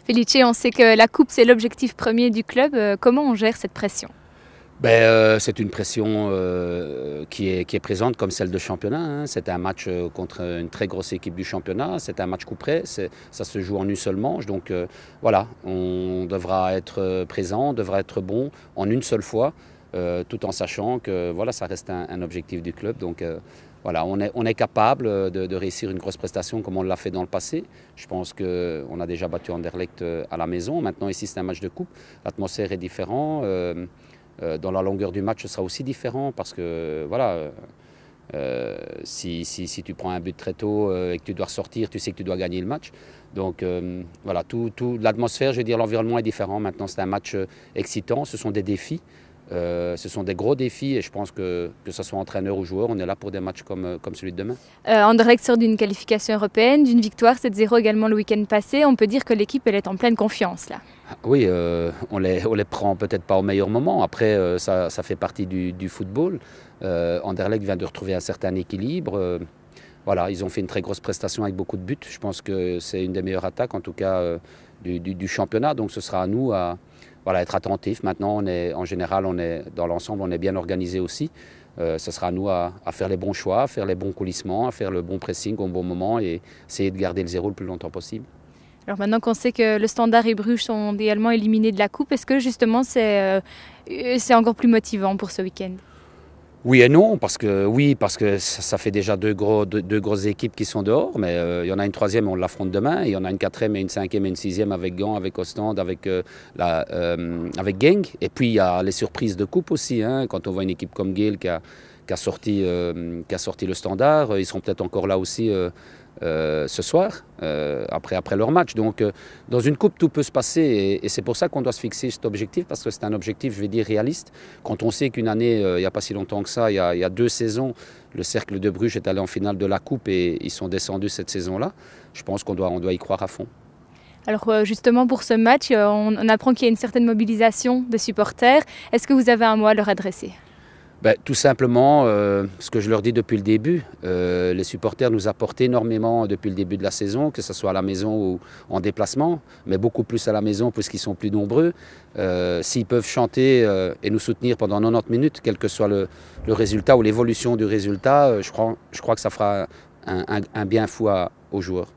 Felice, on sait que la coupe c'est l'objectif premier du club. Comment on gère cette pression? C'est une pression qui est présente comme celle de championnat. Hein. C'est un match contre une très grosse équipe du championnat. C'est un match couperé. Ça se joue en une seule manche. Donc voilà, on devra être présent, on devra être bon en une seule fois, tout en sachant que voilà, ça reste un objectif du club. Donc voilà, on est capable de réussir une grosse prestation comme on l'a fait dans le passé. Je pense qu'on a déjà battu Anderlecht à la maison. Maintenant ici c'est un match de coupe. L'atmosphère est différente. Dans la longueur du match, ce sera aussi différent parce que voilà, si tu prends un but très tôt et que tu dois ressortir, tu sais que tu dois gagner le match. Donc voilà, l'atmosphère, je veux dire, l'environnement est différent. Maintenant, c'est un match excitant, ce sont des défis. Ce sont des gros défis et je pense que ce soit entraîneur ou joueur, on est là pour des matchs comme celui de demain. Anderlecht sort d'une qualification européenne, d'une victoire 7-0 également le week-end passé. On peut dire que l'équipe elle est en pleine confiance là. Oui, on les prend peut-être pas au meilleur moment. Après, ça fait partie du football. Anderlecht vient de retrouver un certain équilibre. Voilà, ils ont fait une très grosse prestation avec beaucoup de buts. Je pense que c'est une des meilleures attaques, en tout cas, du championnat. Donc ce sera à nous à être attentifs. Maintenant, en général, dans l'ensemble, on est bien organisé aussi. Ce sera à nous à faire les bons choix, à faire les bons coulissements, à faire le bon pressing au bon moment et essayer de garder le zéro le plus longtemps possible. Alors maintenant qu'on sait que le Standard et Bruges sont également éliminés de la coupe, est-ce que justement c'est encore plus motivant pour ce week-end? Oui et non, parce que ça fait déjà deux grosses équipes qui sont dehors, mais il y en a une troisième, on l'affronte demain, et il y en a une quatrième et une cinquième et une sixième avec Gand, avec Ostende, avec Genk. Et puis il y a les surprises de coupe aussi, hein, quand on voit une équipe comme Geel qui a sorti le Standard, ils seront peut-être encore là aussi ce soir, après leur match. Donc dans une coupe, tout peut se passer et c'est pour ça qu'on doit se fixer cet objectif, parce que c'est un objectif, je vais dire, réaliste. Quand on sait qu'une année, il n'y a pas si longtemps que ça, il y a 2 saisons, le Cercle de Bruges est allé en finale de la coupe et ils sont descendus cette saison-là, je pense qu'on doit y croire à fond. Alors justement pour ce match, on apprend qu'il y a une certaine mobilisation de supporters. Est-ce que vous avez un mot à leur adresser? Tout simplement, ce que je leur dis depuis le début, les supporters nous apportent énormément depuis le début de la saison, que ce soit à la maison ou en déplacement, mais beaucoup plus à la maison puisqu'ils sont plus nombreux. S'ils peuvent chanter et nous soutenir pendant 90 minutes, quel que soit le résultat ou l'évolution du résultat, je crois que ça fera un bien fou aux joueurs.